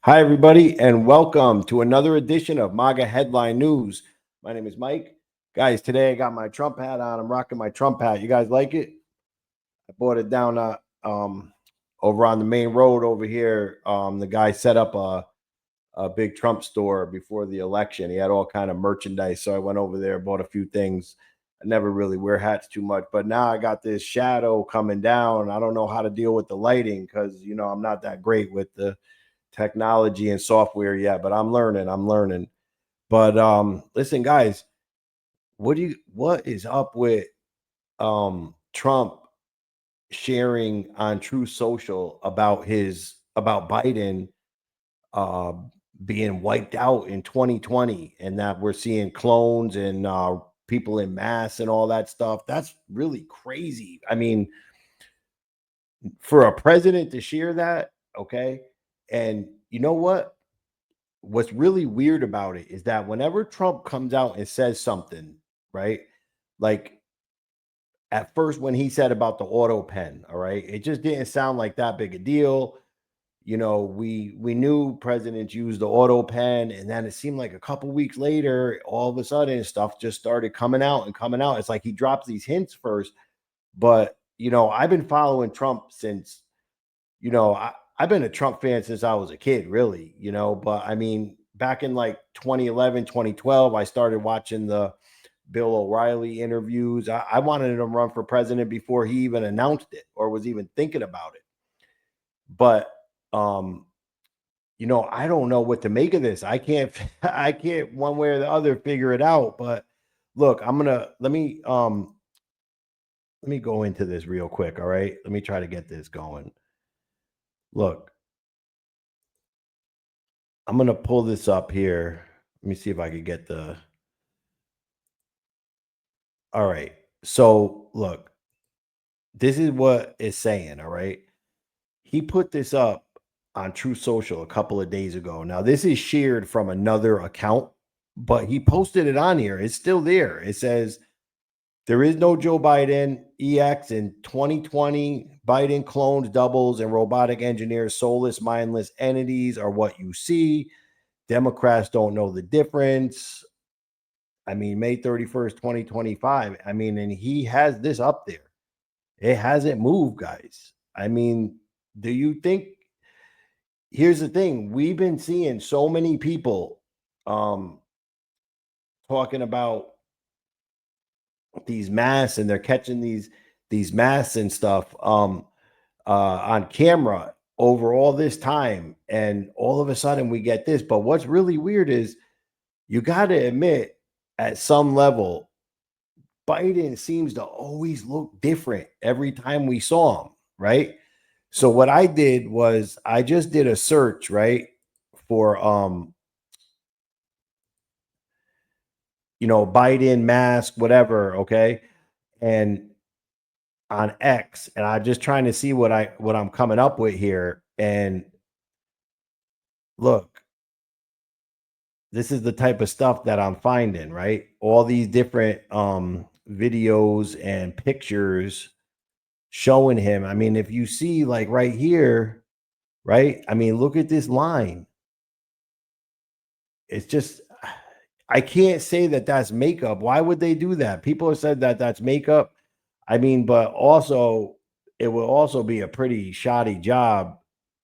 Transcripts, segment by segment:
Hi, everybody, and welcome to another edition of MAGA Headline News. My name is Mike. Guys, today I got my Trump hat on. I'm rocking my Trump hat. You guys like it? I bought it down over on the main road over here. The guy set up a big Trump store before the election. He had all kind of merchandise, so I went over there, bought a few things. I never really wear hats too much, but now I got this shadow coming down. I don't know how to deal with the lighting because I'm not that great with the technology and software yet, but I'm learning. But listen, guys, what is up with Trump sharing on True Social about Biden uh being wiped out in 2020 and that we're seeing clones and people in mass and all that stuff? That's really crazy. I mean, for a president to share that, okay? And you know what? What's really weird about it is that whenever Trump comes out and says something, right? Like at first when he said about the auto pen, all right, it just didn't sound like that big a deal. We knew presidents used the auto pen, and then it seemed like a couple weeks later, all of a sudden stuff just started coming out and coming out. It's like he drops these hints first, but I've been following Trump since I've been a Trump fan since I was a kid, really, but I mean, back in like 2011, 2012, I started watching the Bill O'Reilly interviews. I wanted him to run for president before he even announced it or was even thinking about it. But, um, I don't know what to make of this. I can't, I can't one way or the other figure it out. But look, let me go into this real quick. All right. Let me try to get this going. Look, I'm gonna pull this up here. Let me see if I could get the. All right. So look, this is what it's saying. All right. He put this up on True Social a couple of days ago. Now this is shared from another account, but he posted it on here. It's still there. It says there is no Joe Biden. EX in 2020. Biden clones, doubles, and robotic engineers, soulless, mindless entities are what you see. Democrats don't know the difference. I mean, May 31st, 2025. I mean, and he has this up there. It hasn't moved, guys. I mean, do you think here's the thing? We've been seeing so many people um talking about these masks and they're catching these masks and stuff on camera over all this time, and all of a sudden we get this. But what's really weird is you got to admit at some level Biden seems to always look different every time we saw him, right? So what I did was I just did a search, right, for Biden mask, whatever, okay? And on X, and I'm just trying to see what I'm coming up with here. And look, this is the type of stuff that I'm finding, right? All these different videos and pictures showing him. I mean, if you see like right here, right? I mean, look at this line. It's just I can't say that that's makeup. Why would they do that? People have said that that's makeup. I mean, but also it will also be a pretty shoddy job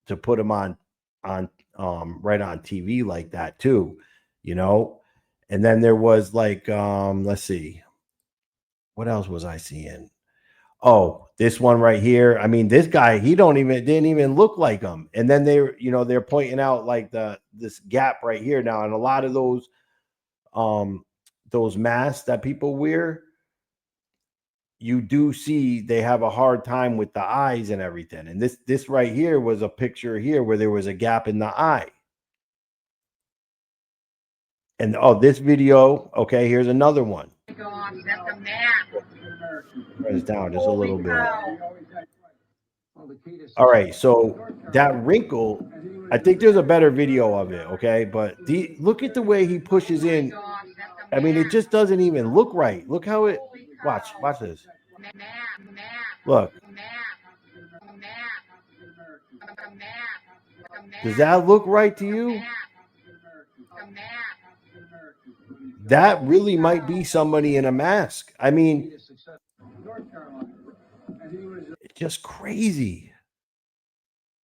to put him on right on TV like that too, you know? And then there was like let's see. What else was I seeing? Oh, this one right here. I mean, this guy, he don't even didn't even look like him. And then they're pointing out like this gap right here now, and a lot of those masks that people wear, you do see they have a hard time with the eyes and everything. And this right here was a picture here where there was a gap in the eye. And oh, this video, okay, here's another one. Gosh, that's a map. Turn this down just a Holy little bit. cow. All right, so that wrinkle, I think there's a better video of it, okay? But look at the way he pushes Oh my in. gosh, that's a I mean, it map. just doesn't even look right. Look how it Holy cow. watch this. Map, map, Look. map, map, a map, a map. Does that look right to you? The map. That really might be somebody in a mask. I mean, it's just crazy.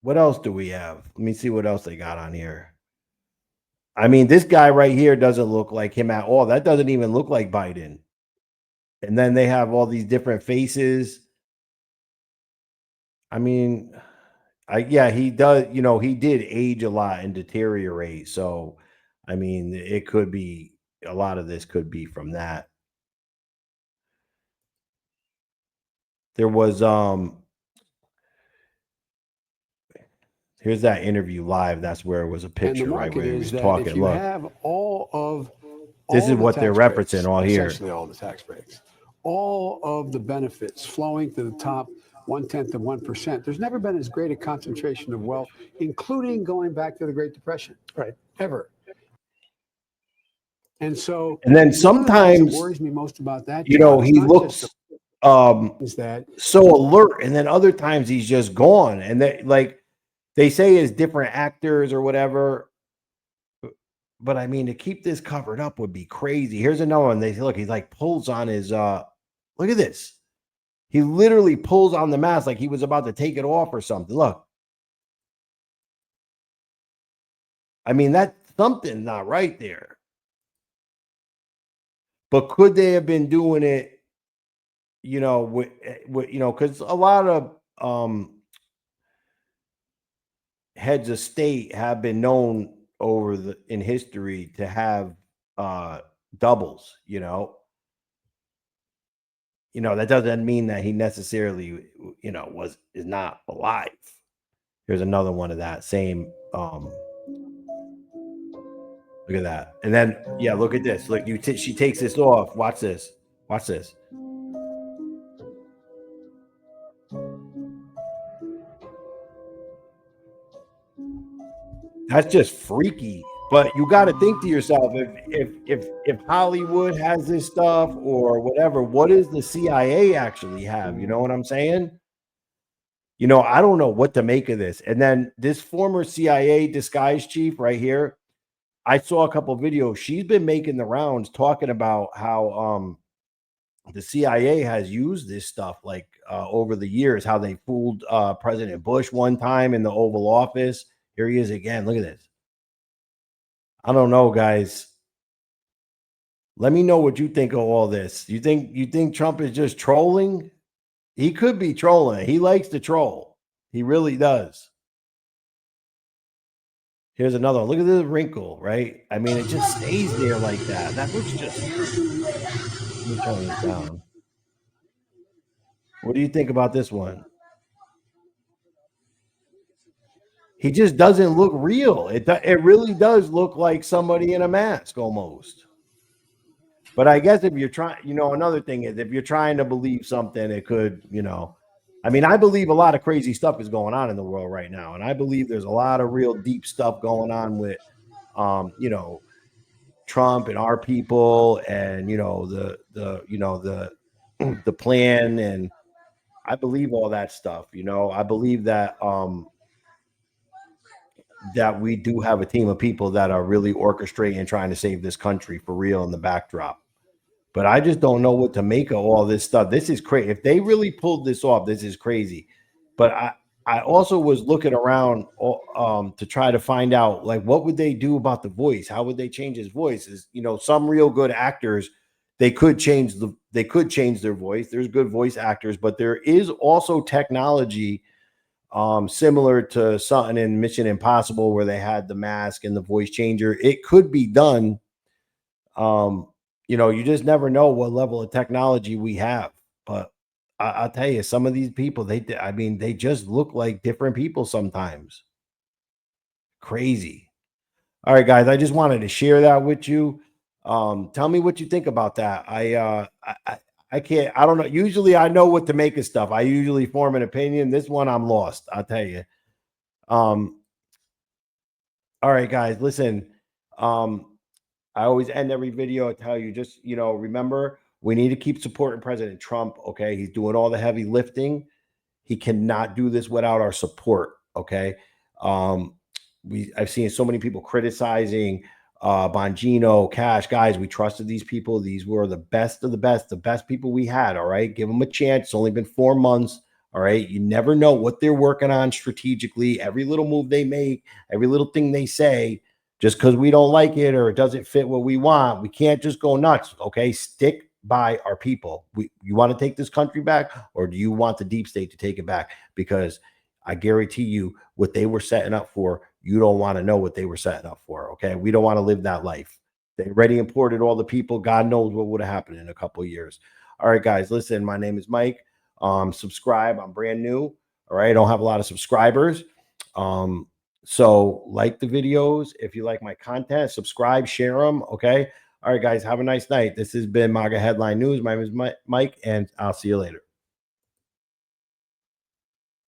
What else do we have? Let me see what else they got on here. I mean, this guy right here doesn't look like him at all. That doesn't even look like Biden. And then they have all these different faces. I mean, yeah, he does, he did age a lot and deteriorate. So, I mean, it could be a lot of this could be from that. There was here's that interview live. That's where it was a picture, right, where he was talking. If you Look, have this is what they're referencing all here. essentially all the tax breaks, all of the benefits flowing to the top 1/10 of 1%. There's never been as great a concentration of wealth, including going back to the Great Depression, Right. ever. And so, And then one of the things sometimes, that worries me most about that, he John, is not looks just is that so alert, and then other times he's just gone. And they say is different actors or whatever. But I mean, to keep this covered up would be crazy. Here's another one. They look, he's like pulls on his look at this. He literally pulls on the mask like he was about to take it off or something. Look. I mean, that's something not right there. But could they have been doing it, with because a lot of heads of state have been known in history to have doubles, that doesn't mean that he necessarily, is not alive. Here's another one of that same look at that. And then yeah, look at this. Look, she takes this off. Watch this. Watch this. That's just freaky. But you got to think to yourself, if Hollywood has this stuff or whatever, what does the CIA actually have? You know what I'm saying? I don't know what to make of this. And then this former CIA disguise chief right here, I saw a couple of videos. She's been making the rounds talking about how the CIA has used this stuff like over the years, how they fooled President Bush one time in the Oval Office. Here he is again. Look at this. I don't know, guys. Let me know what you think of all this. You think Trump is just trolling? He could be trolling. He likes to troll. He really does. Here's another one. Look at this wrinkle, right? I mean, it just stays there like that. That looks just... Let me turn this down. What do you think about this one? He just doesn't look real. It really does look like somebody in a mask almost. But I guess if you're trying, another thing is if you're trying to believe something, it could, I mean, I believe a lot of crazy stuff is going on in the world right now. And I believe there's a lot of real deep stuff going on with, Trump and our people and, the plan. And I believe all that stuff, I believe that, that we do have a team of people that are really orchestrating and trying to save this country for real in the backdrop. But I just don't know what to make of all this stuff. This is crazy. If they really pulled this off, this is crazy. But I also was looking around to try to find out, like, what would they do about the voice? How would they change his voice? Some real good actors, they could change their voice. There's good voice actors, but there is also technology similar to something in Mission Impossible where they had the mask and the voice changer. It could be done. You just never know what level of technology we have. But I'll tell you, some of these people, they just look like different people sometimes. Crazy. All right, guys, I just wanted to share that with you. Tell me what you think about that. I can't, I don't know. Usually I know what to make of stuff. I usually form an opinion. This one, I'm lost. I'll tell you. All right, guys, listen. I always end every video. I tell you, just, remember, we need to keep supporting President Trump. Okay. He's doing all the heavy lifting. He cannot do this without our support. Okay. I've seen so many people criticizing Bongino, Cash. Guys, we trusted these people. These were the best of the best people we had. All right. Give them a chance. It's only been 4 months. All right. You never know what they're working on strategically. Every little move they make, every little thing they say, just because we don't like it or it doesn't fit what we want, we can't just go nuts. Okay. Stick by our people. You want to take this country back, or do you want the deep state to take it back? Because I guarantee you what they were setting up for, you don't want to know what they were setting up for. Okay. We don't want to live that life. They already imported all the people. God knows what would have happened in a couple of years. All right, guys, listen, my name is Mike. Subscribe. I'm brand new. All right. I don't have a lot of subscribers. So like the videos. If you like my content, subscribe, share them. Okay. All right, guys, have a nice night. This has been MAGA Headline News. My name is Mike, and I'll see you later.